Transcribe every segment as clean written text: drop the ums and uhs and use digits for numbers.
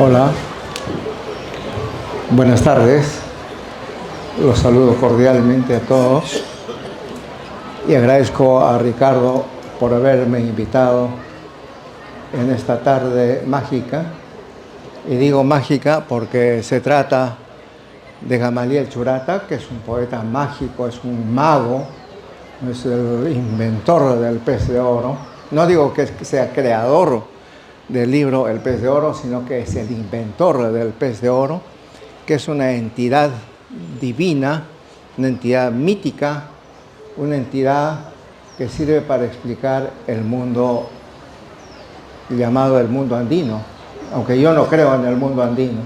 Hola, buenas tardes. Los saludo cordialmente a todos y agradezco a Ricardo por haberme invitado en esta tarde mágica. Y digo mágica porque se trata de Gamaliel Churata, que es un poeta mágico, es un mago, es el inventor del pez de oro. No digo que sea creador del libro El pez de oro, sino que es el inventor del pez de oro, que es una entidad divina, una entidad mítica, una entidad que sirve para explicar el mundo llamado el mundo andino, aunque yo no creo en el mundo andino,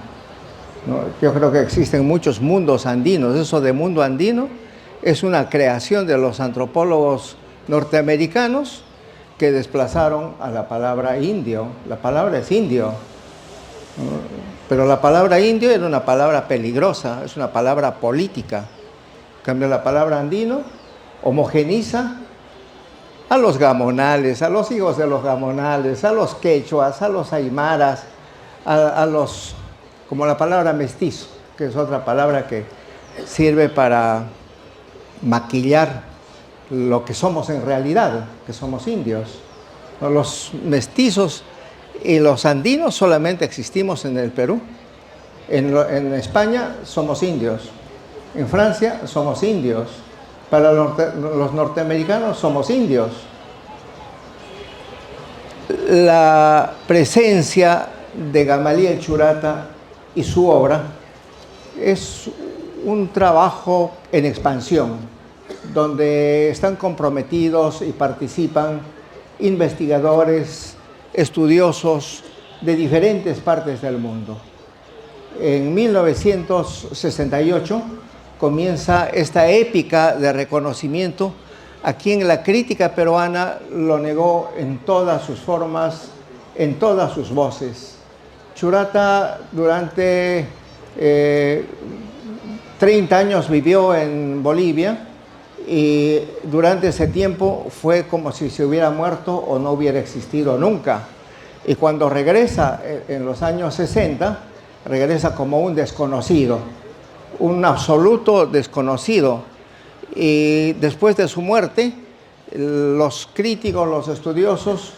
¿no? Yo creo que existen muchos mundos andinos. Eso de mundo andino es una creación de los antropólogos norteamericanos que desplazaron a la palabra indio. La palabra es indio, ¿no? Pero la palabra indio era una palabra peligrosa, es una palabra política. En cambio, la palabra andino homogeniza a los gamonales, a los hijos de los gamonales, a los quechuas, a los aymaras, a los, como la palabra mestizo, que es otra palabra que sirve para maquillar lo que somos en realidad, que somos indios. Los mestizos y los andinos solamente existimos en el Perú. En España somos indios, en Francia somos indios, para los norteamericanos somos indios. La presencia de Gamaliel Churata y su obra es un trabajo en expansión, donde están comprometidos y participan investigadores, estudiosos de diferentes partes del mundo. En 1968 comienza esta épica de reconocimiento a quien la crítica peruana lo negó en todas sus formas, en todas sus voces. Churata durante 30 años vivió en Bolivia y durante ese tiempo fue como si se hubiera muerto o no hubiera existido nunca. Y cuando regresa en los años 60, regresa como un desconocido, un absoluto desconocido. Y después de su muerte, los críticos, los estudiosos,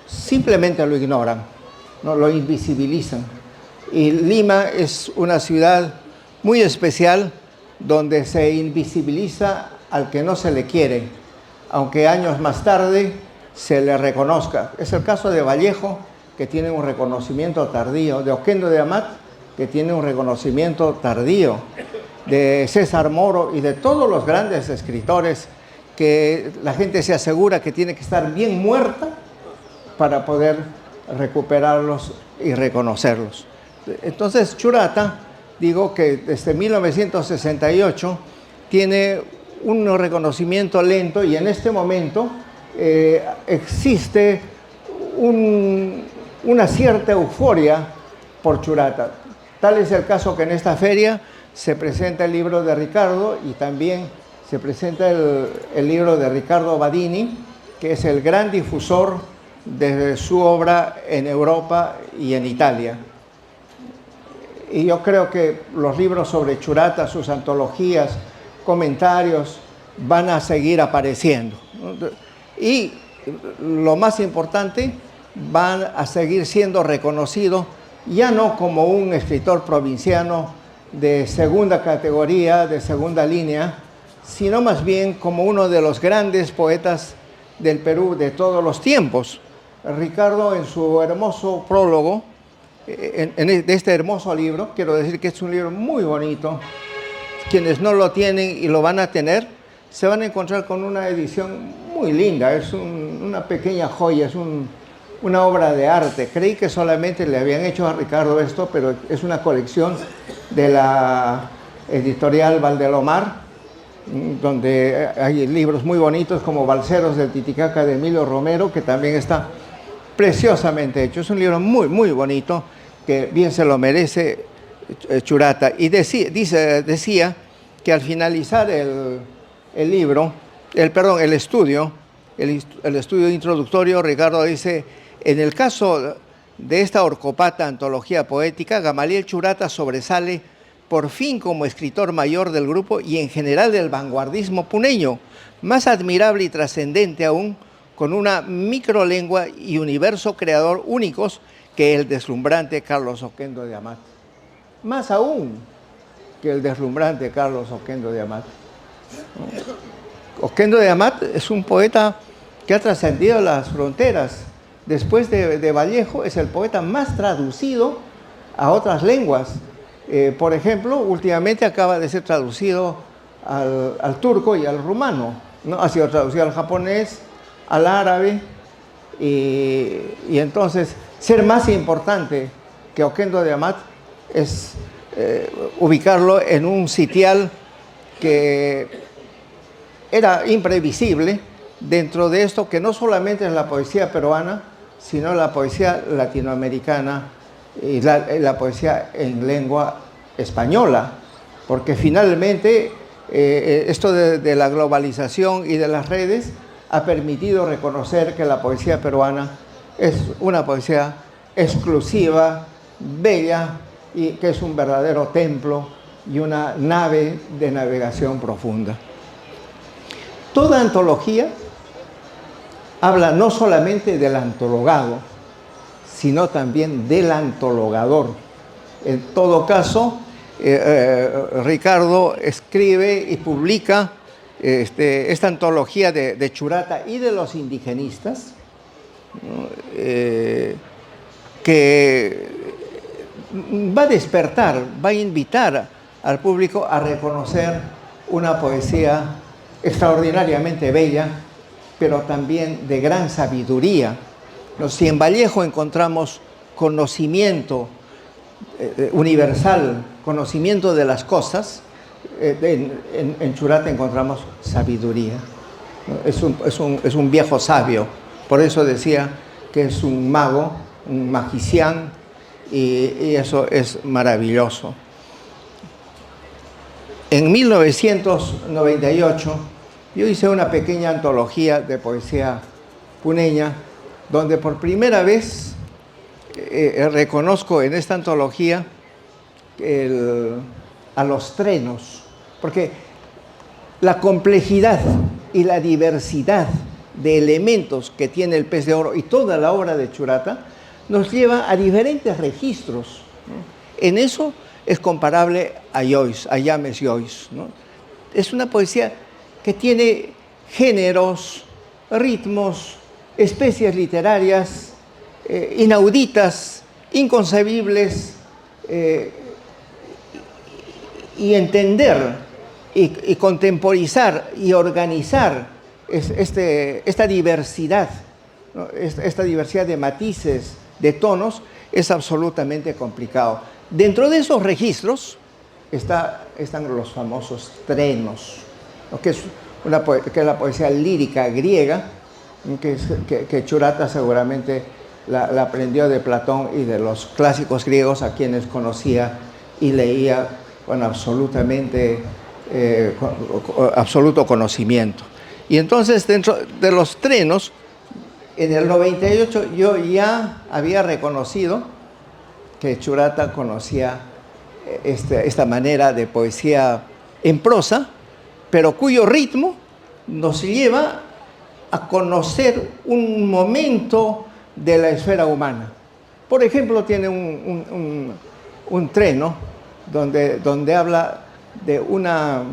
simplemente lo ignoran, ¿no? Lo invisibilizan. Y Lima es una ciudad muy especial donde se invisibiliza al que no se le quiere, aunque años más tarde se le reconozca. Es el caso de Vallejo, que tiene un reconocimiento tardío, de Oquendo de Amat, que tiene un reconocimiento tardío, de César Moro y de todos los grandes escritores que la gente se asegura que tiene que estar bien muerta para poder recuperarlos y reconocerlos. Entonces, Churata, digo que desde 1968 tiene un reconocimiento lento y en este momento existe una cierta euforia por Churata. Tal es el caso que en esta feria se presenta el libro de Ricardo y también se presenta el libro de Ricardo Badini, que es el gran difusor de su obra en Europa y en Italia. Y yo creo que los libros sobre Churata, sus antologías, comentarios, van a seguir apareciendo. Y lo más importante, van a seguir siendo reconocidos ya no como un escritor provinciano de segunda categoría, de segunda línea, sino más bien como uno de los grandes poetas del Perú de todos los tiempos. Ricardo, en su hermoso prólogo, de este hermoso libro, quiero decir que es un libro muy bonito. Quienes no lo tienen y lo van a tener, se van a encontrar con una edición muy linda. Es una pequeña joya, es una obra de arte. Creí que solamente le habían hecho a Ricardo esto, pero es una colección de la editorial Valdelomar, donde hay libros muy bonitos como Balseros del Titicaca de Emilio Romero, que también está preciosamente hecho. Es un libro muy, muy bonito, que bien se lo merece Churata. Y decía que al finalizar el estudio introductorio, Ricardo dice: en el caso de esta horcopata antología poética, Gamaliel Churata sobresale por fin como escritor mayor del grupo y en general del vanguardismo puneño, más admirable y trascendente aún, con una microlengua y universo creador únicos que el deslumbrante Carlos Oquendo de Amat. Más aún que el deslumbrante Carlos Oquendo de Amat. Oquendo de Amat es un poeta que ha trascendido las fronteras. Después de Vallejo, es el poeta más traducido a otras lenguas. Por ejemplo, últimamente acaba de ser traducido al turco y al rumano, ¿no? Ha sido traducido al japonés, al árabe, y entonces ser más importante que Oquendo de Amat es ubicarlo en un sitial que era imprevisible dentro de esto que no solamente es la poesía peruana, sino la poesía latinoamericana y la poesía en lengua española, porque finalmente esto de la globalización y de las redes ha permitido reconocer que la poesía peruana es una poesía exclusiva, bella, y que es un verdadero templo y una nave de navegación profunda. Toda antología habla no solamente del antologado, sino también del antologador. En todo caso, Ricardo escribe y publica esta antología de Churata y de los indigenistas, ¿no? Que va a despertar, va a invitar al público a reconocer una poesía extraordinariamente bella, pero también de gran sabiduría. Si en Vallejo encontramos conocimiento universal, conocimiento de las cosas, en Churata encontramos sabiduría. Es un viejo sabio, por eso decía que es un mago, un magicián, y eso es maravilloso. En 1998 yo hice una pequeña antología de poesía puneña, donde por primera vez reconozco en esta antología a los trenos, porque la complejidad y la diversidad de elementos que tiene el Pez de Oro y toda la obra de Churata nos lleva a diferentes registros, ¿no? En eso es comparable a Joyce, a James Joyce, ¿no? Es una poesía que tiene géneros, ritmos, especies literarias inauditas, inconcebibles, y entender y contemporizar y organizar esta diversidad, ¿no? Esta diversidad de matices, de tonos, es absolutamente complicado. Dentro de esos registros están los famosos trenos, ¿no? que es la poesía lírica griega, que Churata seguramente la aprendió de Platón y de los clásicos griegos, a quienes conocía y leía con absoluto conocimiento. Y entonces, dentro de los trenos, en el 98 yo ya había reconocido que Churata conocía esta manera de poesía en prosa, pero cuyo ritmo nos lleva a conocer un momento de la esfera humana. Por ejemplo, tiene un treno donde habla de una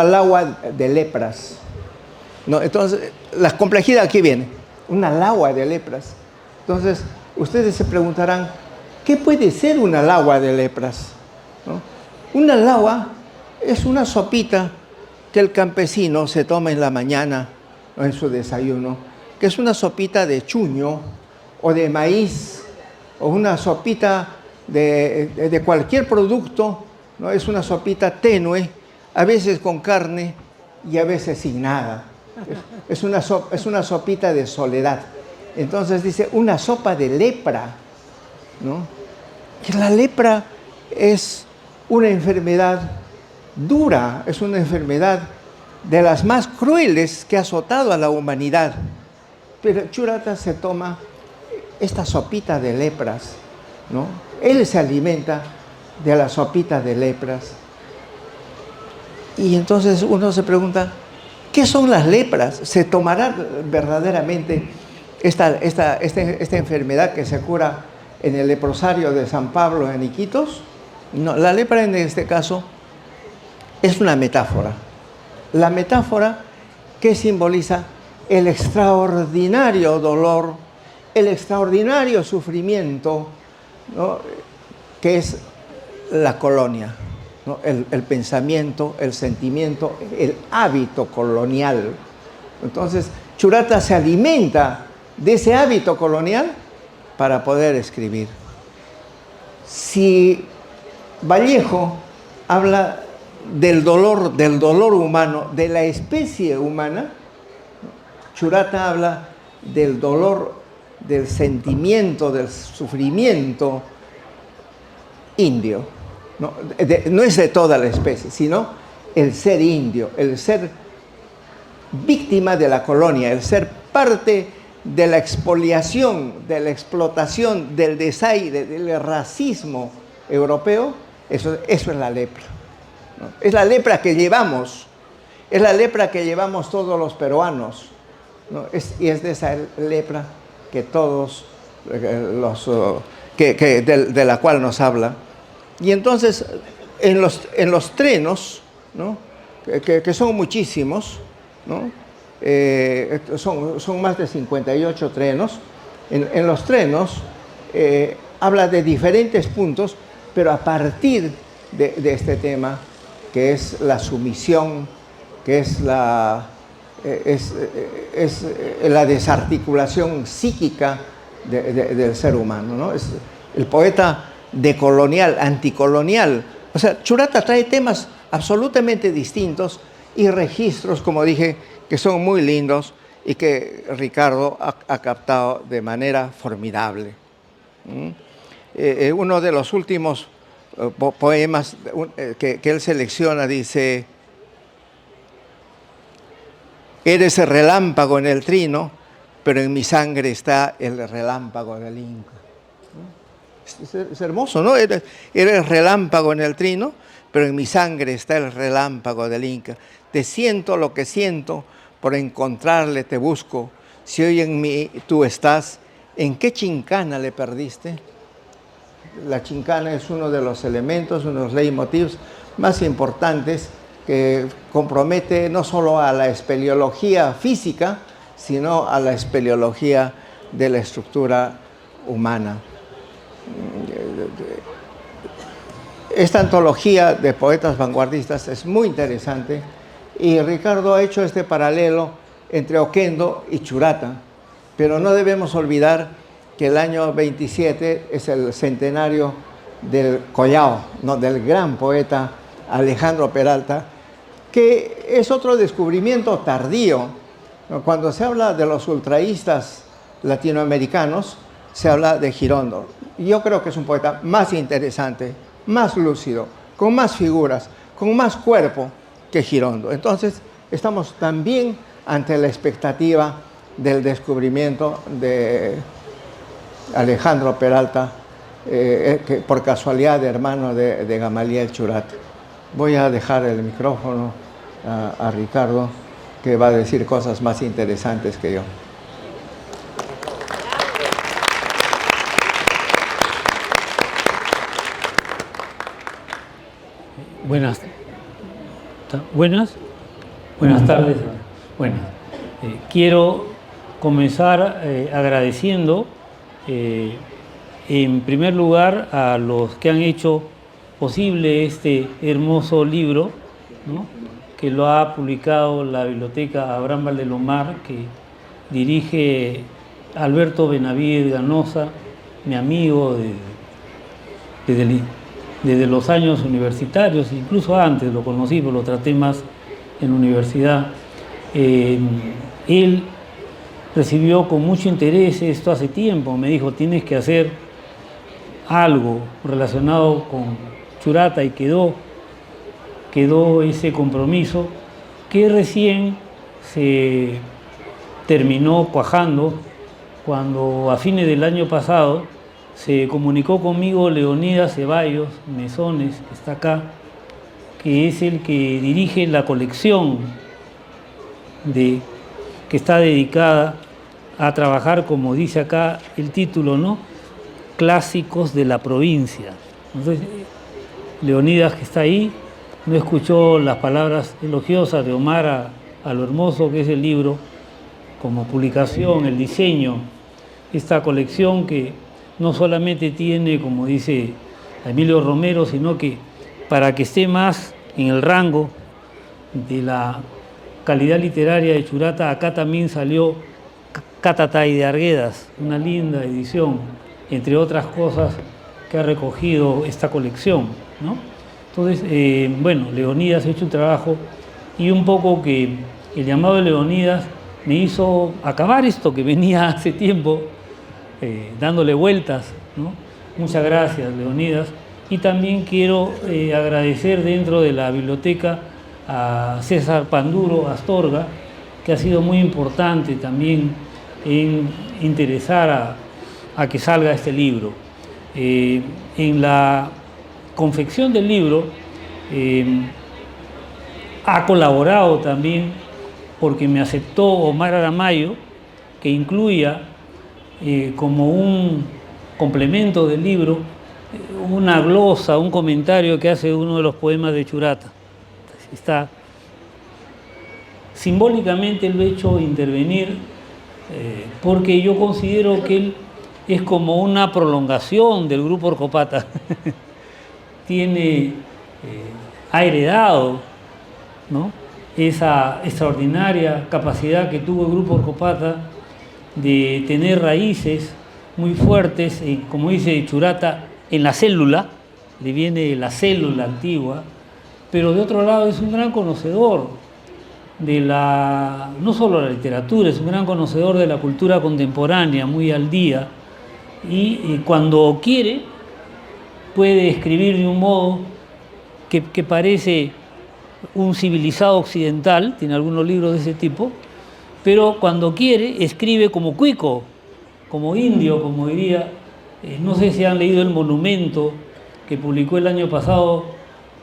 lagua de lepras, ¿no? Entonces, la complejidad aquí viene, una lagua de lepras. Entonces, ustedes se preguntarán, ¿qué puede ser una lagua de lepras? ¿No? Una lagua es una sopita que el campesino se toma en la mañana o en su desayuno, que es una sopita de chuño o de maíz o una sopita de cualquier producto, ¿no? Es una sopita tenue, a veces con carne y a veces sin nada. Es una sopita de soledad. Entonces dice, una sopa de lepra, ¿no? Que la lepra es una enfermedad dura, es una enfermedad de las más crueles que ha azotado a la humanidad. Pero Churata se toma esta sopita de lepras, ¿no? Él se alimenta de la sopita de lepras. Y entonces uno se pregunta, ¿qué son las lepras? ¿Se tomará verdaderamente esta enfermedad que se cura en el leprosario de San Pablo en Iquitos? No, la lepra en este caso es una metáfora. La metáfora que simboliza el extraordinario dolor, el extraordinario sufrimiento, ¿no?, que es la colonia, ¿no? El pensamiento, el sentimiento, el hábito colonial. Entonces, Churata se alimenta de ese hábito colonial para poder escribir. Si Vallejo habla del dolor humano, de la especie humana, Churata habla del dolor, del sentimiento, del sufrimiento indio. No es de toda la especie, sino el ser indio, el ser víctima de la colonia, el ser parte de la expoliación, de la explotación, del desaire, del racismo europeo. Eso es la lepra, ¿no? Es la lepra que llevamos, es la lepra que llevamos todos los peruanos, ¿no? Y es de esa lepra que todos de la cual nos habla. Y entonces en los trenos, ¿no?, que son muchísimos, ¿no?, son más de 58 trenos. En los trenos habla de diferentes puntos, pero a partir de este tema, que es la sumisión, que es la desarticulación psíquica del ser humano, ¿no? Es el poeta decolonial, anticolonial. O sea, Churata trae temas absolutamente distintos y registros, como dije, que son muy lindos y que Ricardo ha captado de manera formidable. Uno de los últimos poemas que él selecciona dice: eres el relámpago en el trino, pero en mi sangre está el relámpago del Inca. Es hermoso, ¿no? Eres relámpago en el trino, pero en mi sangre está el relámpago del Inca. Te siento lo que siento, por encontrarle te busco. Si hoy en mí tú estás, ¿en qué chincana le perdiste? La chincana es uno de los elementos, uno de los leitmotivs más importantes que compromete no solo a la espeleología física, sino a la espeleología de la estructura humana. Esta antología de poetas vanguardistas es muy interesante y Ricardo ha hecho este paralelo entre Oquendo y Churata, pero no debemos olvidar que el año 27 es el centenario del Collao, ¿no?, del gran poeta Alejandro Peralta, que es otro descubrimiento tardío. Cuando se habla de los ultraístas latinoamericanos, se habla de Girondo. Yo creo que es un poeta más interesante, más lúcido, con más figuras, con más cuerpo que Girondo. Entonces, estamos también ante la expectativa del descubrimiento de Alejandro Peralta, que por casualidad hermano de Gamaliel Churata. Voy a dejar el micrófono a Ricardo, que va a decir cosas más interesantes que yo. Buenas tardes. Quiero comenzar agradeciendo en primer lugar a los que han hecho posible este hermoso libro, ¿no?, que lo ha publicado la Biblioteca Abraham Valdelomar, que dirige Alberto Benavides Ganosa, mi amigo desde los años universitarios, incluso antes lo conocí, pero lo traté más en universidad. Él recibió con mucho interés esto hace tiempo, me dijo: tienes que hacer algo relacionado con Churata, y quedó ese compromiso que recién se terminó cuajando cuando a fines del año pasado se comunicó conmigo Leonidas Ceballos Mesones, que está acá, que es el que dirige la colección que está dedicada a trabajar, como dice acá el título, ¿no? Clásicos de la provincia. Entonces, Leonidas, que está ahí, no escuchó las palabras elogiosas de Omar a lo hermoso que es el libro, como publicación, el diseño, esta colección que no solamente tiene, como dice Emilio Romero, sino que para que esté más en el rango de la calidad literaria de Churata, acá también salió Catatay de Arguedas, una linda edición, entre otras cosas que ha recogido esta colección, ¿no? Entonces, bueno, Leonidas ha hecho un trabajo y un poco que el llamado de Leonidas me hizo acabar esto que venía hace tiempo dándole vueltas, ¿no? Muchas gracias, Leonidas. Y también quiero agradecer dentro de la biblioteca a César Panduro Astorga, que ha sido muy importante también en interesar a que salga este libro. En la confección del libro ha colaborado también porque me aceptó Omar Aramayo que incluya como un complemento del libro una glosa, un comentario que hace uno de los poemas de Churata. Está simbólicamente lo he hecho intervenir porque yo considero que él es como una prolongación del grupo Orcopata. Ha heredado, ¿no?, esa extraordinaria capacidad que tuvo el grupo Orcopata de tener raíces muy fuertes, como dice Churata, en la célula, le viene la célula antigua, pero de otro lado es un gran conocedor de no solo la literatura, es un gran conocedor de la cultura contemporánea, muy al día, y cuando quiere puede escribir de un modo que parece un civilizado occidental, tiene algunos libros de ese tipo, pero cuando quiere escribe como cuico, como indio, como diría. No sé si han leído el monumento que publicó el año pasado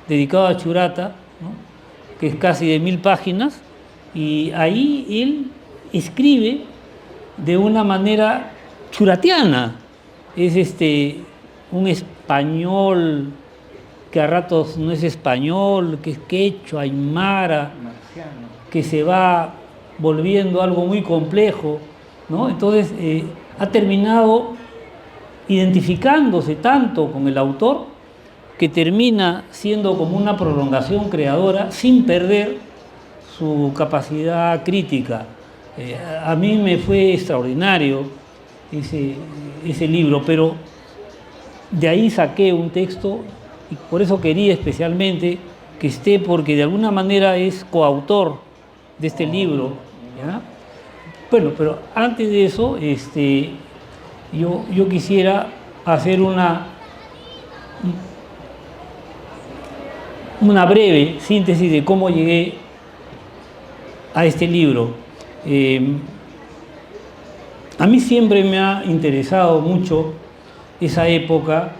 dedicado a Churata, ¿no?, que es casi de 1000 páginas, y ahí él escribe de una manera churatiana. Es un español que a ratos no es español, que es quechua, aymara, que se va volviendo algo muy complejo, ¿no? Entonces ha terminado identificándose tanto con el autor que termina siendo como una prolongación creadora sin perder su capacidad crítica. A mí me fue extraordinario ese libro, pero de ahí saqué un texto y por eso quería especialmente que esté, porque de alguna manera es coautor de este libro, ¿ya? Bueno, pero antes de eso, yo quisiera hacer una breve síntesis de cómo llegué a este libro. A mí siempre me ha interesado mucho esa época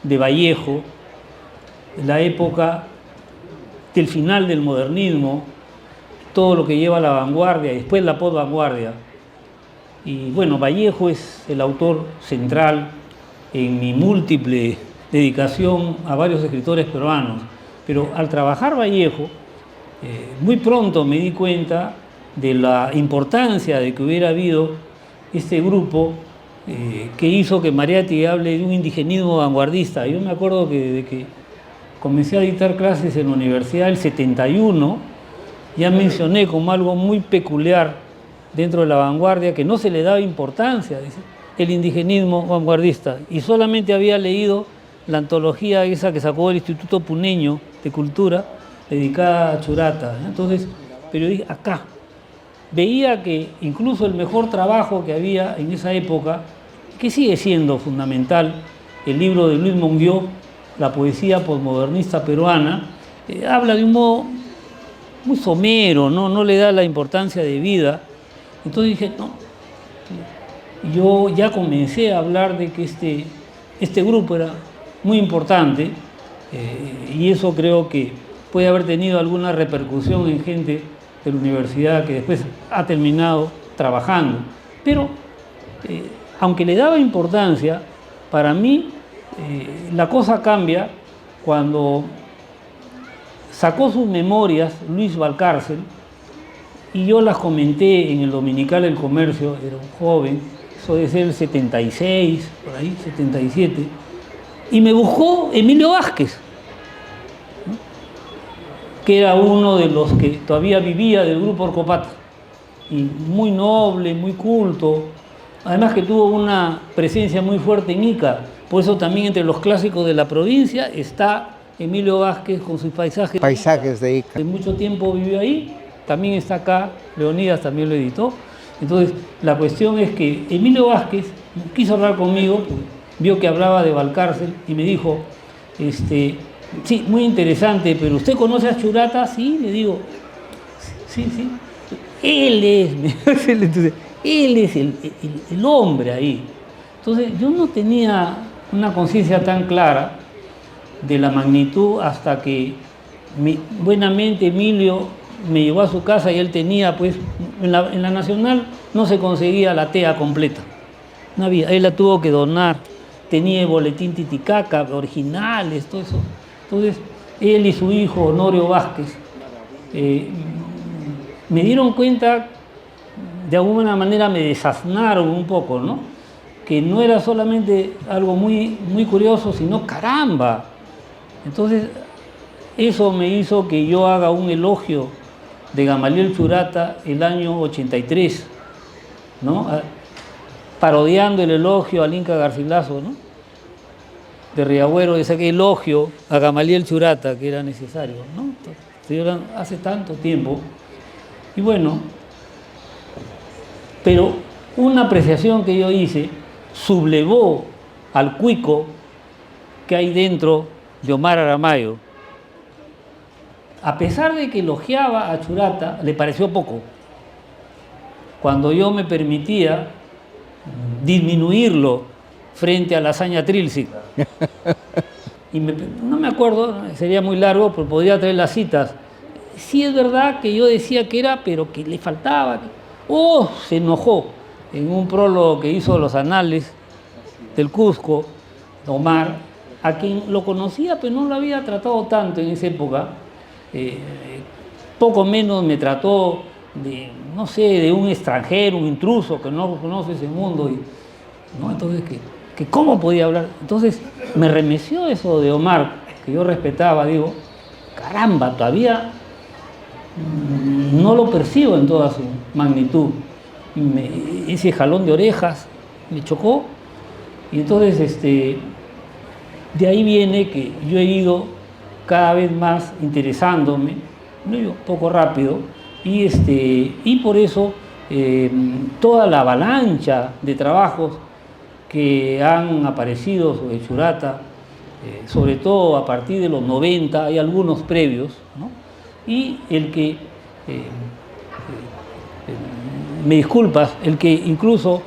de Vallejo, la época del final del modernismo, todo lo que lleva a la vanguardia y después la posvanguardia. Y bueno, Vallejo es el autor central en mi múltiple dedicación a varios escritores peruanos. Pero al trabajar Vallejo, muy pronto me di cuenta de la importancia de que hubiera habido este grupo que hizo que Mariátegui hable de un indigenismo vanguardista. Yo me acuerdo que desde que comencé a dictar clases en la universidad del 71, ya mencioné como algo muy peculiar dentro de la vanguardia, que no se le daba importancia, dice, el indigenismo vanguardista. Y solamente había leído la antología esa que sacó el Instituto Puneño de Cultura, dedicada a Churata. Entonces, pero dije, acá, veía que incluso el mejor trabajo que había en esa época, que sigue siendo fundamental, el libro de Luis Monguió, La poesía posmodernista peruana, habla de un modo muy somero, no le da la importancia de vida. Entonces dije, no, yo ya comencé a hablar de que este grupo era muy importante, y eso creo que puede haber tenido alguna repercusión en gente de la universidad que después ha terminado trabajando. Pero, aunque le daba importancia, para mí la cosa cambia cuando sacó sus memorias Luis Valcárcel, y yo las comenté en el Dominical del Comercio. Era un joven, eso debe ser el 76, por ahí, 77, y me buscó Emilio Vázquez, ¿no?, que era uno de los que todavía vivía del grupo Orcopata, y muy noble, muy culto, además que tuvo una presencia muy fuerte en Ica. Por eso también entre los clásicos de la provincia está Emilio Vázquez con sus Paisajes de Ica. Que mucho tiempo vivió ahí. También está acá, Leonidas también lo editó. Entonces, la cuestión es que Emilio Vázquez quiso hablar conmigo, vio que hablaba de Valcárcel y me dijo, sí, muy interesante, pero ¿usted conoce a Churata? Sí, le digo, sí. Él es el hombre ahí. Entonces, yo no tenía una conciencia tan clara de la magnitud hasta que buenamente Emilio me llevó a su casa, y él tenía, pues, en la Nacional no se conseguía la TEA completa, no había, él la tuvo que donar, tenía el boletín Titicaca, originales, todo eso. Entonces, él y su hijo Honorio Vázquez me dieron cuenta, de alguna manera me desaznaron un poco, ¿no?, que no era solamente algo muy, muy curioso, sino caramba. Entonces, eso me hizo que yo haga un elogio de Gamaliel Churata el año 83, ¿no?, parodiando el elogio al Inca Garcilaso, ¿no?, de Riagüero, ese elogio a Gamaliel Churata que era necesario, ¿no? Entonces, hace tanto tiempo. Y bueno, pero una apreciación que yo hice sublevó al cuico que hay dentro de Omar Aramayo. A pesar de que elogiaba a Churata, le pareció poco. Cuando yo me permitía disminuirlo frente a la hazaña trílcica. Y no me acuerdo, sería muy largo, pero podría traer las citas. Sí es verdad que yo decía que era, pero que le faltaba. Se enojó en un prólogo que hizo los Anales del Cusco, Omar, a quien lo conocía, pero no lo había tratado tanto en esa época. Poco menos me trató de, no sé, de un extranjero, un intruso que no conoce ese mundo, ¿no? Entonces, que cómo podía hablar. Entonces me remeció eso de Omar, que yo respetaba. Digo, caramba, todavía no lo percibo en toda su magnitud. Ese jalón de orejas me chocó, y entonces de ahí viene que yo he ido cada vez más interesándome, un poco rápido, y por eso toda la avalancha de trabajos que han aparecido sobre Churata, sobre todo a partir de los 90, hay algunos previos, ¿no? Y el que, me disculpas, el que incluso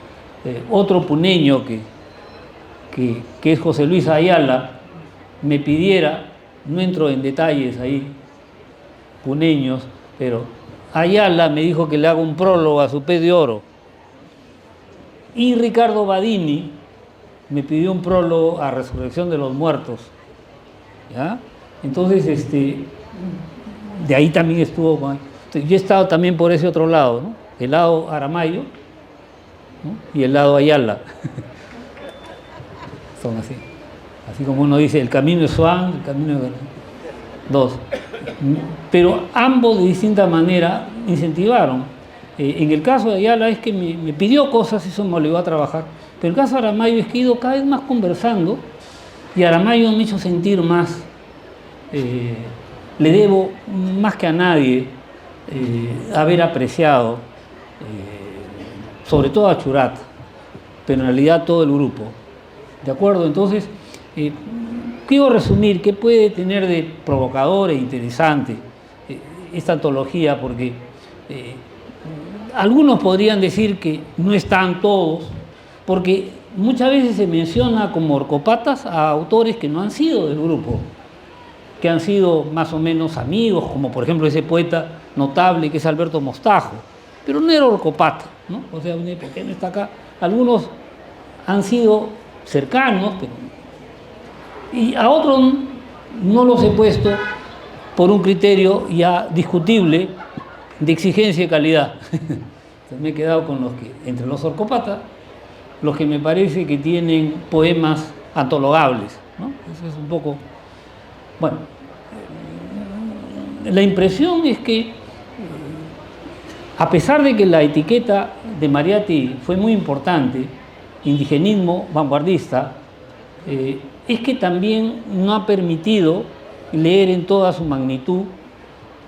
otro puneño que es José Luis Ayala, me pidiera, no entro en detalles ahí, puneños, pero Ayala me dijo que le haga un prólogo a su Pez de Oro. Y Ricardo Badini me pidió un prólogo a Resurrección de los Muertos, ¿ya? Entonces, de ahí también estuvo. Yo he estado también por ese otro lado, ¿no?, el lado Aramayo, ¿no?, y el lado Ayala. Son así. Así como uno dice, el camino de Swan, el camino de... Dos. Pero ambos de distinta manera incentivaron. En el caso de Ayala es que me pidió cosas, eso me obligó a trabajar. Pero el caso de Aramayo es que he ido cada vez más conversando, y Aramayo me hizo sentir más, le debo más que a nadie haber apreciado, sobre todo a Churata, pero en realidad todo el grupo. ¿De acuerdo? Entonces, quiero resumir qué puede tener de provocador e interesante esta antología, porque algunos podrían decir que no están todos, porque muchas veces se menciona como orcopatas a autores que no han sido del grupo, que han sido más o menos amigos, como por ejemplo ese poeta notable que es Alberto Mostajo, pero no era orcopata, ¿no? O sea, ¿por qué no está acá? Algunos han sido cercanos, y a otros no los he puesto por un criterio ya discutible de exigencia y calidad. Entonces me he quedado con los que, entre los orcopatas, los que me parece que tienen poemas antologables, ¿no? Eso es un poco... Bueno, la impresión es que, a pesar de que la etiqueta de Mariátegui fue muy importante, indigenismo vanguardista, es que también no ha permitido leer en toda su magnitud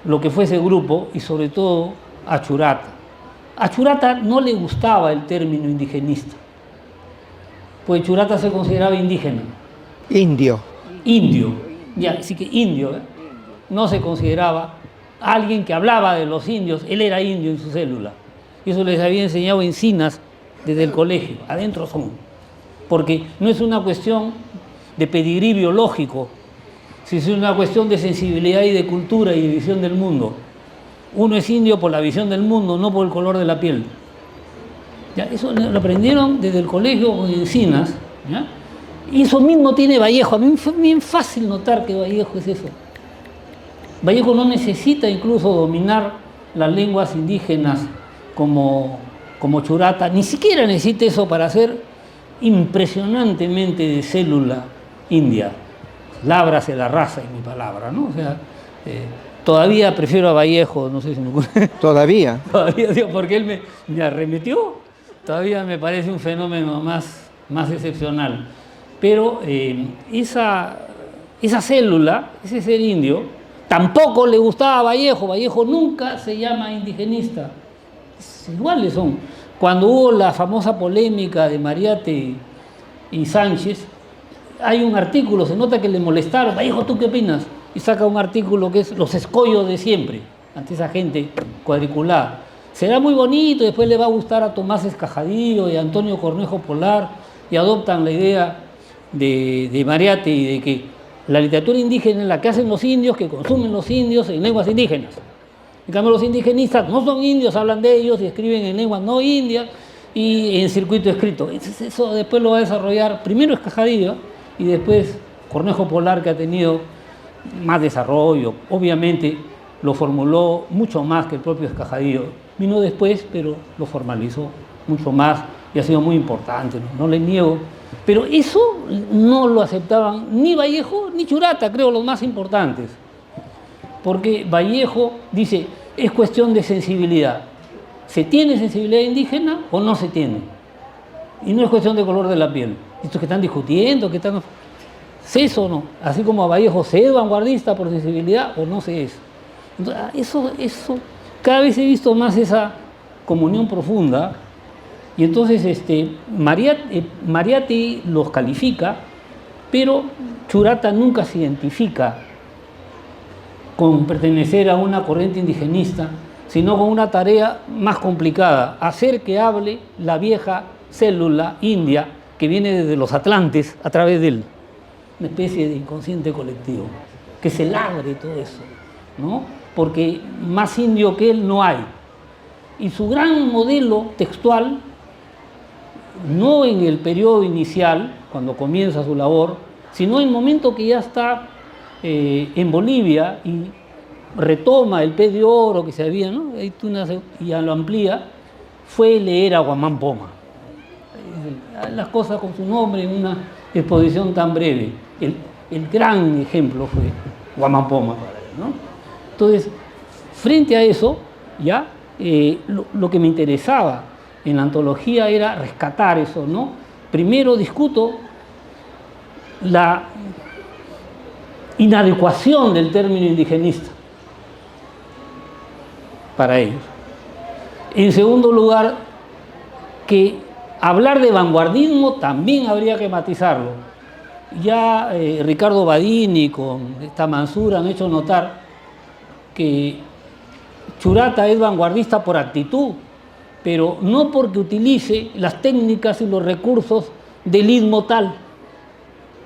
lo que fue ese grupo y sobre todo a Churata. A Churata no le gustaba el término indigenista, pues Churata se consideraba indígena. Indio. Indio, ya, así que indio, ¿eh? No se consideraba alguien que hablaba de los indios, él era indio en su célula. Y eso les había enseñado Encinas desde el colegio, adentro son. Porque no es una cuestión de pedigrí biológico, sino es una cuestión de sensibilidad y de cultura y de visión del mundo. Uno es indio por la visión del mundo, no por el color de la piel. ¿Ya? Eso lo aprendieron desde el colegio con Encinas, ¿ya? Y eso mismo tiene Vallejo. A mí fue bien fácil notar que Vallejo es eso. Vallejo no necesita incluso dominar las lenguas indígenas como Churata, ni siquiera necesita eso para ser impresionantemente de célula india. Lábrase la raza en mi palabra, ¿no? O sea, todavía prefiero a Vallejo, no sé si me ocurre. ¿Todavía? Todavía, digo, porque él me arremetió, todavía me parece un fenómeno más excepcional. Pero esa célula, ese ser indio, tampoco le gustaba a Vallejo. Vallejo nunca se llama indigenista. Iguales son. Cuando hubo la famosa polémica de Mariátegui y Sánchez, hay un artículo, se nota que le molestaron. Vallejo, ¿tú qué opinas? Y saca un artículo que es Los escollos de siempre, ante esa gente cuadriculada. Será muy bonito, después le va a gustar a Tomás Escajadillo y a Antonio Cornejo Polar, y adoptan la idea de Mariátegui de que la literatura indígena es la que hacen los indios, que consumen los indios en lenguas indígenas. En cambio, los indigenistas no son indios, hablan de ellos y escriben en lenguas no indias y en circuito escrito. Eso después lo va a desarrollar primero Escajadillo y después Cornejo Polar, que ha tenido más desarrollo. Obviamente lo formuló mucho más que el propio Escajadillo. Vino después, pero lo formalizó mucho más y ha sido muy importante, no le niego. Pero eso no lo aceptaban ni Vallejo ni Churata, creo, los más importantes. Porque Vallejo dice, es cuestión de sensibilidad. ¿Se tiene sensibilidad indígena o no se tiene? Y no es cuestión de color de la piel. Estos que están discutiendo, que están... ¿Se es o no? Así como a Vallejo, ¿se es vanguardista por sensibilidad o no se es? Entonces, eso, cada vez he visto más esa comunión profunda. Y entonces Mariátegui los califica, pero Churata nunca se identifica con pertenecer a una corriente indigenista, sino con una tarea más complicada, hacer que hable la vieja célula india que viene desde los atlantes a través de él, una especie de inconsciente colectivo, que se ladre todo eso, ¿no? Porque más indio que él no hay. Y su gran modelo textual, no en el periodo inicial, cuando comienza su labor, sino en el momento que ya está en Bolivia y retoma el pez de oro que se había, ¿no? Y ya lo amplía, fue leer a Guamán Poma. Las cosas con su nombre en una exposición tan breve. El gran ejemplo fue Guamán Poma, ¿no? Entonces, frente a eso, ya lo que me interesaba en la antología era rescatar eso, ¿no? Primero discuto la inadecuación del término indigenista para ellos. En segundo lugar, que hablar de vanguardismo también habría que matizarlo. Ya Ricardo Badini con esta Mansura han hecho notar que Churata es vanguardista por actitud, pero no porque utilice las técnicas y los recursos del istmo tal,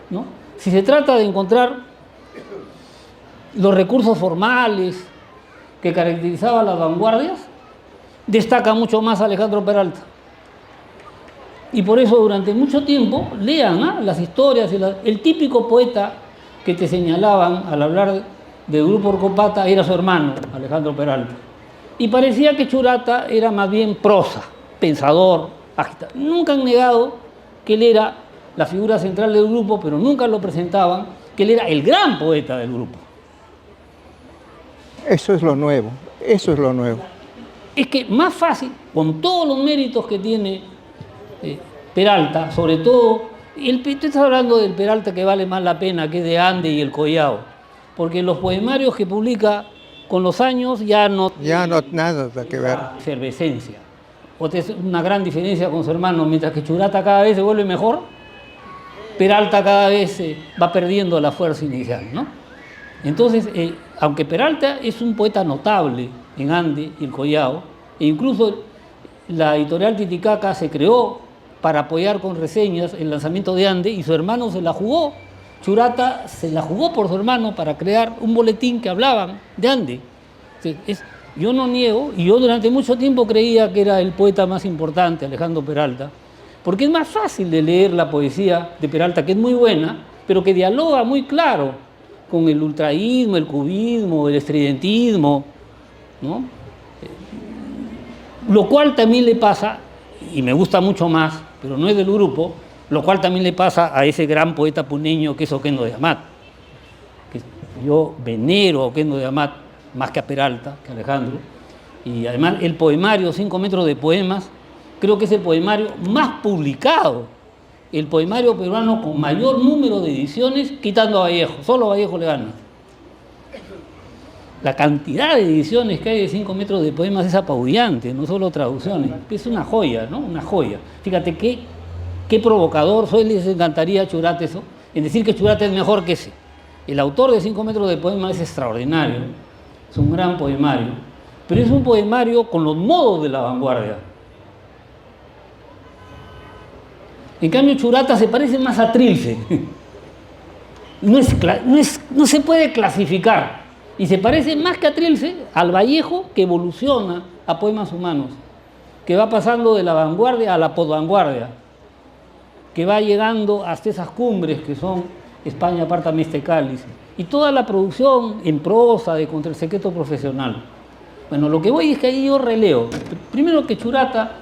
¿no? Si se trata de encontrar los recursos formales que caracterizaban las vanguardias, destaca mucho más Alejandro Peralta. Y por eso durante mucho tiempo lean las historias, el típico poeta que te señalaban al hablar del grupo Orcopata era su hermano, Alejandro Peralta. Y parecía que Churata era más bien prosa, pensador, agitador. Nunca han negado que él era la figura central del grupo, pero nunca lo presentaban, que él era el gran poeta del grupo. Eso es lo nuevo, eso es lo nuevo. Es que más fácil, con todos los méritos que tiene Peralta, sobre todo, tú estás hablando del Peralta que vale más la pena, que es de Ande y el Collao, porque los poemarios que publica con los años ya no nada que ver. Efervescencia. Otra es una gran diferencia con su hermano, mientras que Churata cada vez se vuelve mejor, Peralta cada vez va perdiendo la fuerza inicial, ¿no? Entonces, aunque Peralta es un poeta notable en Ande y el Collao, e incluso la editorial Titicaca se creó para apoyar con reseñas el lanzamiento de Ande, y su hermano se la jugó. Churata se la jugó por su hermano para crear un boletín que hablaban de Ande. Yo no niego, y yo durante mucho tiempo creía que era el poeta más importante, Alejandro Peralta, porque es más fácil de leer la poesía de Peralta, que es muy buena, pero que dialoga muy claro con el ultraísmo, el cubismo, el estridentismo, ¿no? Lo cual también le pasa, y me gusta mucho más, pero no es del grupo, lo cual también le pasa a ese gran poeta puneño que es Oquendo de Amat. Que yo venero a Oquendo de Amat más que a Peralta, que a Alejandro, y además el poemario 5 metros de poemas creo que es el poemario más publicado, el poemario peruano con mayor número de ediciones, quitando a Vallejo. Solo Vallejo le gana. La cantidad de ediciones que hay de 5 metros de poemas es apabullante, no solo traducciones. Es una joya, ¿no? Una joya. Fíjate qué provocador. Soy, les encantaría a Churata eso, en decir que Churata es mejor que ese. El autor de 5 metros de poemas es extraordinario, es un gran poemario, pero es un poemario con los modos de la vanguardia. En cambio, Churata se parece más a Trilce. No se puede clasificar. Y se parece más que a Trilce al Vallejo, que evoluciona a poemas humanos, que va pasando de la vanguardia a la posvanguardia, que va llegando hasta esas cumbres que son España, Pártame este cáliz, y toda la producción en prosa de Contra el Secreto Profesional. Bueno, lo que voy es que ahí yo releo. Primero que Churata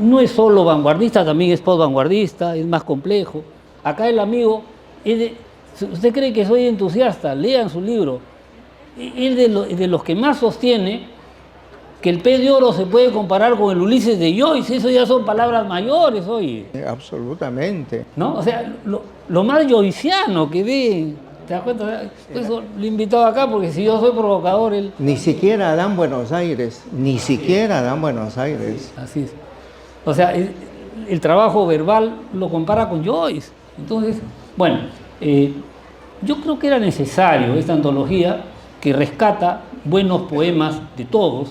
no es solo vanguardista, también es postvanguardista, es más complejo. Acá el amigo, usted cree que soy entusiasta, lean su libro. Es de los que más sostiene que el pez de oro se puede comparar con el Ulises de Joyce. Eso ya son palabras mayores, oye. Absolutamente. ¿No? O sea, lo más joyciano que ve. ¿Te das cuenta? Eso lo he invitado acá porque si yo soy provocador, él... Ni siquiera dan Buenos Aires, ni siquiera dan Buenos Aires. Así es. O sea, el trabajo verbal lo compara con Joyce. Entonces, bueno, yo creo que era necesario esta antología que rescata buenos poemas de todos,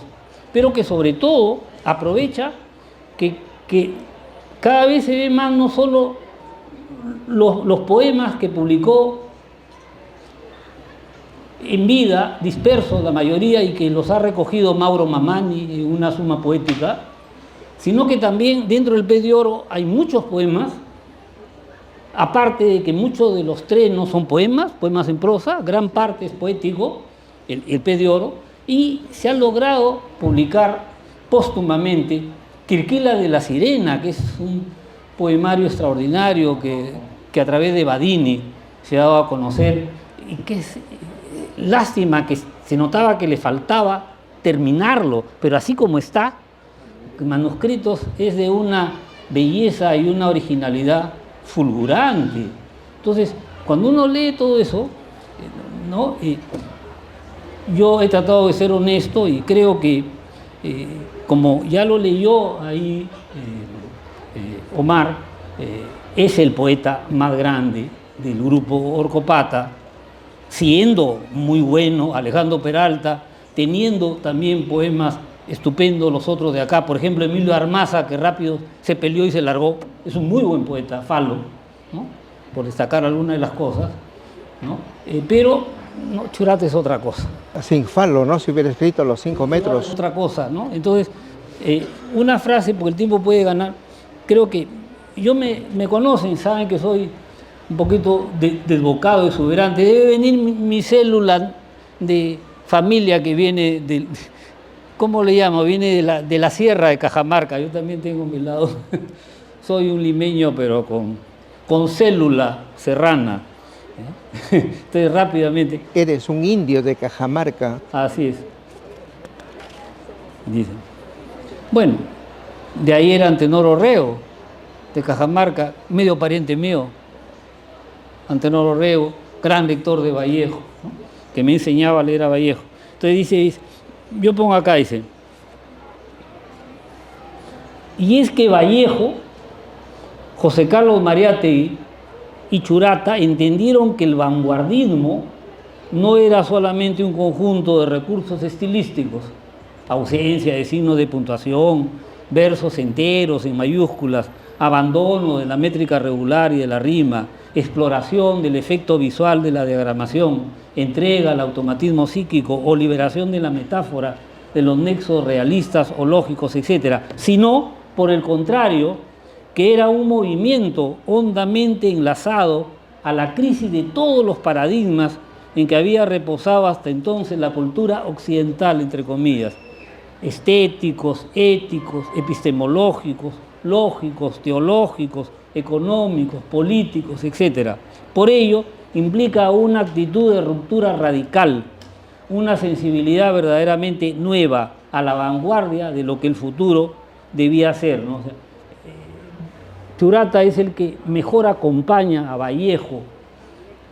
pero que sobre todo aprovecha que cada vez se ve más no solo los poemas que publicó en vida, dispersos la mayoría, y que los ha recogido Mauro Mamani en una suma poética, sino que también dentro del Pez de Oro hay muchos poemas, aparte de que muchos de los tres no son poemas en prosa, gran parte es poético, el Pez de Oro, y se ha logrado publicar póstumamente Quirquila de la Sirena, que es un poemario extraordinario que a través de Badini se ha dado a conocer, y que es lástima que se notaba que le faltaba terminarlo, pero así como está, manuscritos, es de una belleza y una originalidad fulgurante. Entonces, cuando uno lee todo eso, ¿no? Yo he tratado de ser honesto y creo que, como ya lo leyó ahí Omar, es el poeta más grande del grupo Orcopata, siendo muy bueno Alejandro Peralta, teniendo también poemas estupendo los otros de acá. Por ejemplo, Emilio Armaza, que rápido se peleó y se largó, es un muy buen poeta, falo, ¿no? Por destacar algunas de las cosas, ¿no? Pero no, Churata es otra cosa. Sin falo, ¿no? Si hubiera escrito los 5 metros. Es otra cosa, ¿no? Entonces, una frase, porque el tiempo puede ganar, creo que me conocen, saben que soy un poquito desbocado, exuberante. Debe venir mi célula de familia que viene del... ¿Cómo le llamo? Viene de la sierra de Cajamarca. Yo también tengo mi lado. Soy un limeño, pero con célula serrana. Entonces, rápidamente. Eres un indio de Cajamarca. Así es. Dicen. Bueno, de ahí era Antenor Orrego, de Cajamarca, medio pariente mío. Antenor Orrego, gran lector de Vallejo, ¿no? Que me enseñaba a leer a Vallejo. Entonces dice, yo pongo acá, dice, y es que Vallejo, José Carlos Mariátegui y Churata entendieron que el vanguardismo no era solamente un conjunto de recursos estilísticos, ausencia de signos de puntuación, versos enteros en mayúsculas, abandono de la métrica regular y de la rima, exploración del efecto visual de la diagramación, entrega al automatismo psíquico o liberación de la metáfora de los nexos realistas o lógicos, etc., sino, por el contrario, que era un movimiento hondamente enlazado a la crisis de todos los paradigmas en que había reposado hasta entonces la cultura occidental, entre comillas, estéticos, éticos, epistemológicos, lógicos, teológicos, económicos, políticos, etc. Por ello, implica una actitud de ruptura radical, una sensibilidad verdaderamente nueva a la vanguardia de lo que el futuro debía ser, ¿no? O sea, Churata es el que mejor acompaña a Vallejo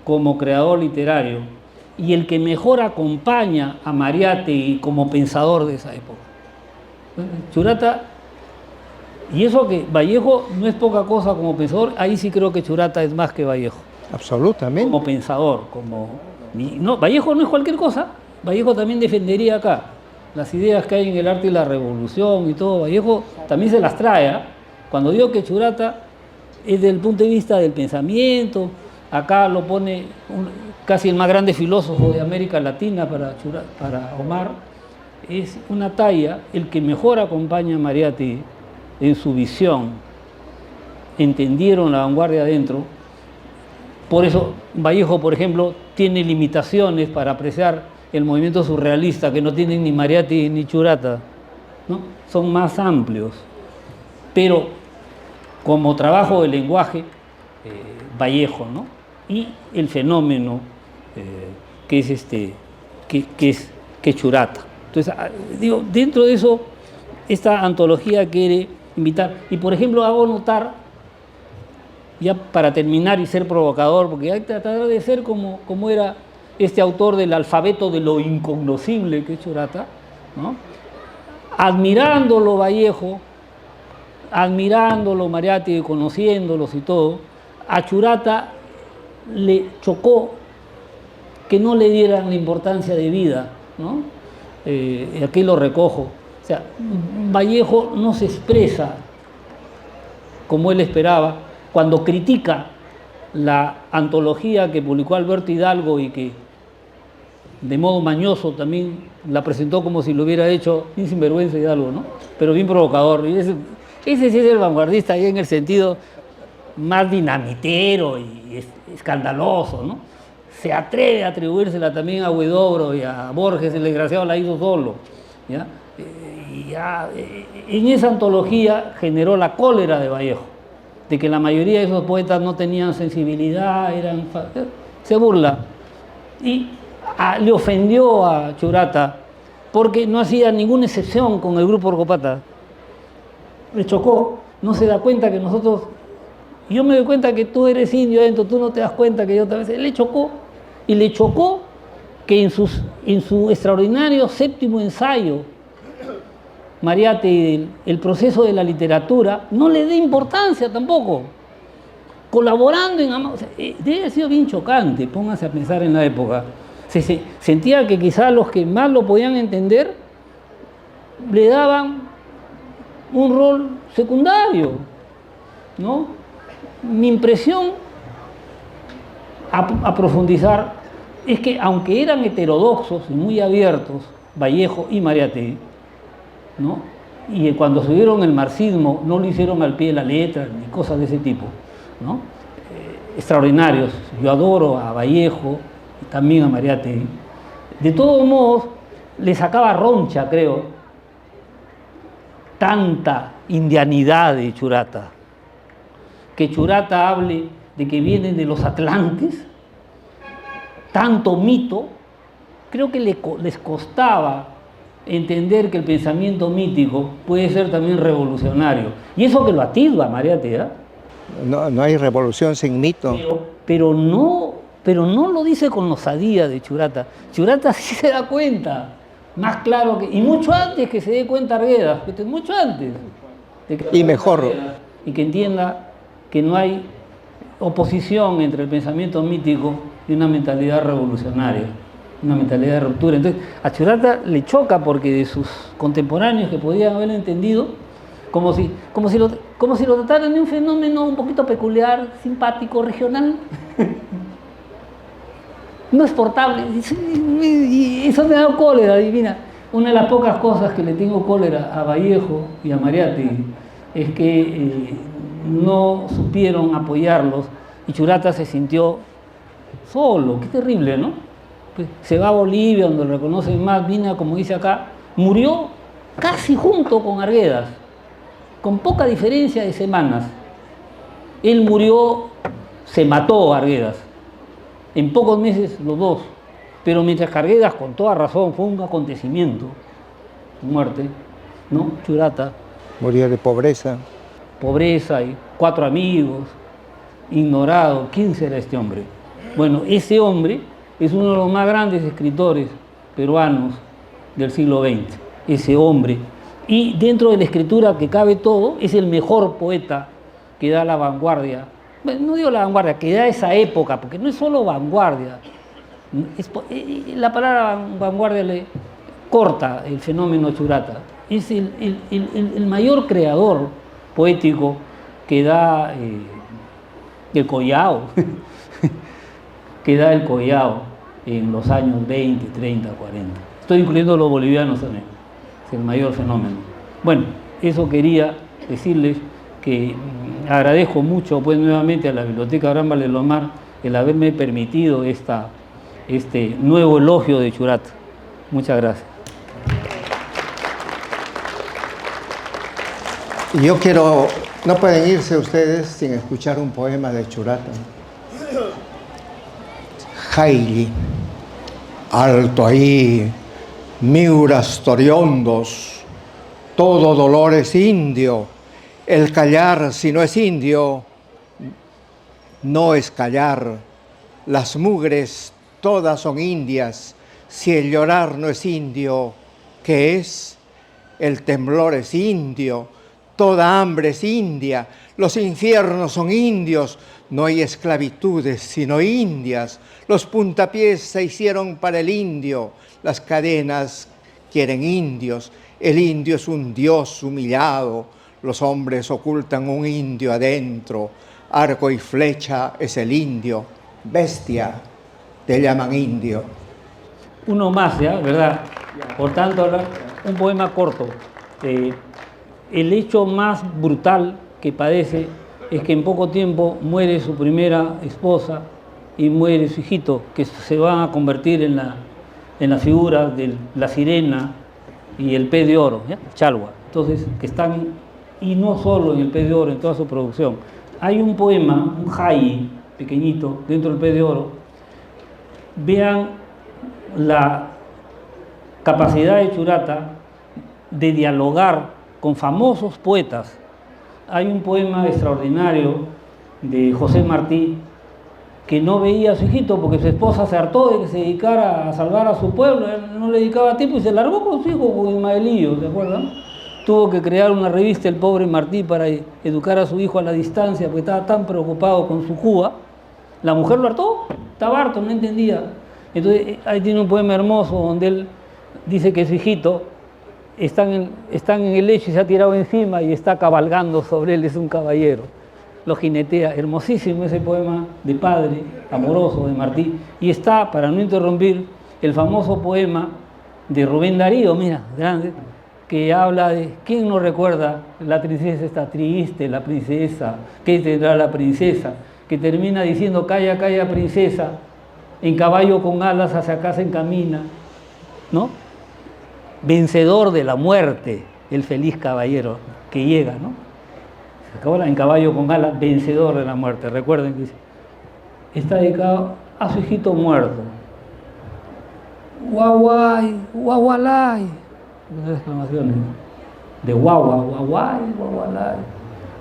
como creador literario y el que mejor acompaña a Mariátegui como pensador de esa época. Churata, y eso que Vallejo no es poca cosa como pensador, ahí sí creo que Churata es más que Vallejo. Absolutamente. Como pensador, no, Vallejo no es cualquier cosa. Vallejo también defendería acá las ideas que hay en el arte y la revolución y todo. Vallejo también se las trae, ¿eh? Cuando digo que Churata es desde el punto de vista del pensamiento, acá lo pone casi el más grande filósofo de América Latina para Omar, es una talla, el que mejor acompaña a Mariátegui en su visión, entendieron la vanguardia adentro. Por eso Vallejo, por ejemplo, tiene limitaciones para apreciar el movimiento surrealista que no tienen ni Mariátegui ni Churata, ¿no? Son más amplios. Pero como trabajo de lenguaje, Vallejo, ¿no? Y el fenómeno que es Churata. Entonces, digo, dentro de eso, esta antología quiere invitar. Y por ejemplo, hago notar, ya para terminar y ser provocador, porque hay que tratar de ser como era este autor del alfabeto de lo incognoscible que es Churata, ¿no? Admirándolo Vallejo, admirándolo Mariátegui, conociéndolos y todo, a Churata le chocó que no le dieran la importancia de vida, ¿no? Aquí lo recojo. O sea, Vallejo no se expresa como él esperaba cuando critica la antología que publicó Alberto Hidalgo y que de modo mañoso también la presentó como si lo hubiera hecho sin sinvergüenza Hidalgo, ¿no? Pero bien provocador. Y ese sí es el vanguardista ahí en el sentido más dinamitero y escandaloso, ¿no? Se atreve a atribuírsela también a Huidobro y a Borges, el desgraciado la hizo solo, ¿ya? En esa antología generó la cólera de Vallejo, de que la mayoría de esos poetas no tenían sensibilidad, se burla. Y le ofendió a Churata porque no hacía ninguna excepción con el grupo Orcopata. Le chocó, no se da cuenta que nosotros, yo me doy cuenta que tú eres indio adentro, tú no te das cuenta que yo también, le chocó, y le chocó que en su extraordinario séptimo ensayo, Mariátegui, el proceso de la literatura, no le dé importancia tampoco, colaborando o sea, debe haber sido bien chocante, pónganse a pensar en la época. Se sentía que quizás los que más lo podían entender le daban un rol secundario, ¿no? Mi impresión a profundizar es que aunque eran heterodoxos y muy abiertos, Vallejo y Mariátegui, ¿no? Y cuando subieron el marxismo no lo hicieron al pie de la letra ni cosas de ese tipo, ¿no? Extraordinarios. Yo adoro a Vallejo y también a Mariátegui. De todos modos, le sacaba roncha, creo, tanta indianidad de Churata. Que Churata hable de que vienen de los Atlantes, tanto mito, creo que les costaba entender que el pensamiento mítico puede ser también revolucionario. Y eso que lo atisba Mariátegui, ¿eh? No hay revolución sin mito. Pero no lo dice con osadía de Churata. Churata sí se da cuenta, más claro que... Y mucho antes que se dé cuenta Arguedas, mucho antes. Y mejor. Y que entienda que no hay oposición entre el pensamiento mítico y una mentalidad revolucionaria, una mentalidad de ruptura. Entonces, a Churata le choca porque de sus contemporáneos que podían haber entendido, como si lo trataran de un fenómeno un poquito peculiar, simpático, regional, no exportable. Y eso me da cólera, divina. Una de las pocas cosas que le tengo cólera a Vallejo y a Mariátegui es que no supieron apoyarlos y Churata se sintió solo. Qué terrible, ¿no? Pues se va a Bolivia, donde lo reconocen más, vino, como dice acá, murió casi junto con Arguedas, con poca diferencia de semanas. Él murió, se mató a Arguedas, en pocos meses los dos, pero mientras que Arguedas, con toda razón, fue un acontecimiento, su muerte, ¿no? Churata murió de pobreza. Pobreza y 4 amigos, ignorado. ¿Quién será este hombre? Bueno, ese hombre es uno de los más grandes escritores peruanos del siglo XX, ese hombre. Y dentro de la escritura que cabe todo, es el mejor poeta que da la vanguardia. Bueno, no digo la vanguardia, que da esa época, porque no es solo vanguardia. La palabra vanguardia le corta el fenómeno Churata. Es el mayor creador poético que da el Collao, que da el Collao en los años 20, 30, 40. Estoy incluyendo los bolivianos también, es el mayor fenómeno. Bueno, eso quería decirles, que agradezco mucho pues nuevamente a la Biblioteca Abraham Valdemar el haberme permitido este nuevo elogio de Churata. Muchas gracias. Y yo quiero, no pueden irse ustedes sin escuchar un poema de Churata. Jaili, alto ahí, miuras toriondos, todo dolor es indio, el callar si no es indio, no es callar, las mugres todas son indias, si el llorar no es indio, ¿qué es? El temblor es indio, toda hambre es india, los infiernos son indios, no hay esclavitudes sino indias, los puntapiés se hicieron para el indio, las cadenas quieren indios, el indio es un dios humillado, los hombres ocultan un indio adentro, arco y flecha es el indio, bestia, te llaman indio. Uno más, ¿ya? ¿Verdad? Por tanto, un poema corto. El hecho más brutal que padece es que en poco tiempo muere su primera esposa y muere su hijito, que se van a convertir en la figura de la sirena y el pez de oro, ¿ya? Chalwa. Entonces, que están, y no solo en el pez de oro, en toda su producción. Hay un poema, un jai pequeñito, dentro del pez de oro. Vean la capacidad de Churata de dialogar con famosos poetas. Hay un poema extraordinario de José Martí, que no veía a su hijito porque su esposa se hartó de que se dedicara a salvar a su pueblo, él no le dedicaba tiempo y se largó con su hijo, con Ismaelillo, ¿se acuerdan? Tuvo que crear una revista el pobre Martí para educar a su hijo a la distancia porque estaba tan preocupado con su Cuba. La mujer lo hartó, estaba harto, no entendía. Entonces ahí tiene un poema hermoso donde él dice que su hijito están en el lecho y se ha tirado encima y está cabalgando sobre él, es un caballero. Lo jinetea, hermosísimo ese poema de padre, amoroso, de Martí. Y está, para no interrumpir, el famoso poema de Rubén Darío, mira, grande, que habla de, ¿quién no recuerda? La princesa está triste, la princesa, ¿qué tendrá la princesa? Que termina diciendo, calla, calla, princesa, en caballo con alas hacia casa encamina, ¿no? Vencedor de la muerte, el feliz caballero que llega, ¿no? Se acabó en caballo con alas, vencedor de la muerte. Recuerden que dice, está dedicado a su hijito muerto. Guaguay, guagualay. Las exclamaciones de guagua, guaguay, guagualay.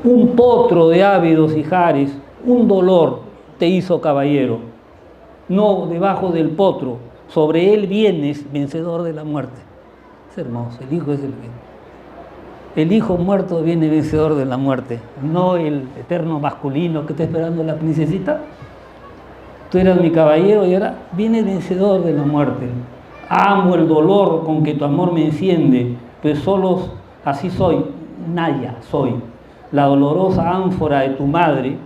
Un potro de ávidos hijares, un dolor te hizo caballero. No debajo del potro, sobre él vienes vencedor de la muerte. Es hermoso, el hijo es el bien. El hijo muerto viene vencedor de la muerte, no el eterno masculino que está esperando la princesita. Tú eras mi caballero y ahora viene vencedor de la muerte. Amo el dolor con que tu amor me enciende, pues solo así soy, Naya soy. La dolorosa ánfora de tu madre,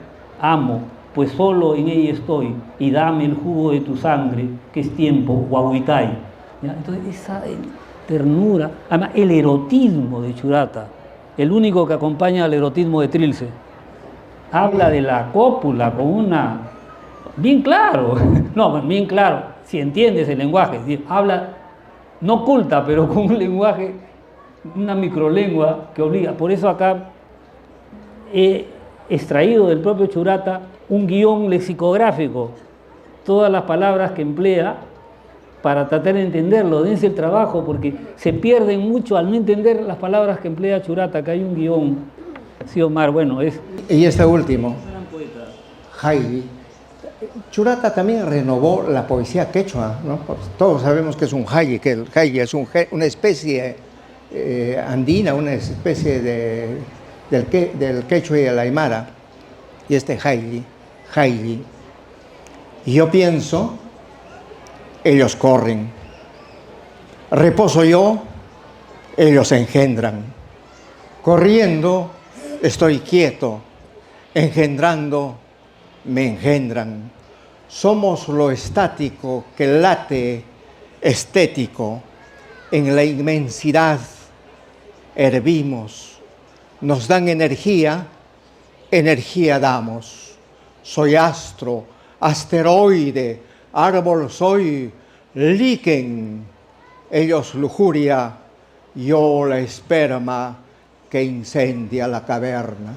amo, pues solo en ella estoy, y dame el jugo de tu sangre, que es tiempo, Huahuicay. Entonces esa ternura, además el erotismo de Churata, el único que acompaña al erotismo de Trilce, habla de la cópula con una, bien claro, no, bien claro, si entiendes el lenguaje, habla, no oculta, pero con un lenguaje, una microlengua que obliga. Por eso acá he extraído del propio Churata un guión lexicográfico, todas las palabras que emplea para tratar de entenderlo. Dense el trabajo porque se pierden mucho al no entender las palabras que emplea Churata, que hay un guión. Sí, Omar, bueno, es... Y este último, Haydn. Churata también renovó la poesía quechua, ¿no? Pues todos sabemos que es un hayi, que el hayi es una especie andina, una especie del quechua y el aymara, y este hayi. Y yo pienso, ellos corren, reposo yo, ellos engendran, corriendo estoy quieto, engendrando me engendran. Somos lo estático que late estético. En la inmensidad hervimos. Nos dan energía, energía damos. Soy astro, asteroide, árbol soy, líquen. Ellos lujuria, yo la esperma que incendia la caverna.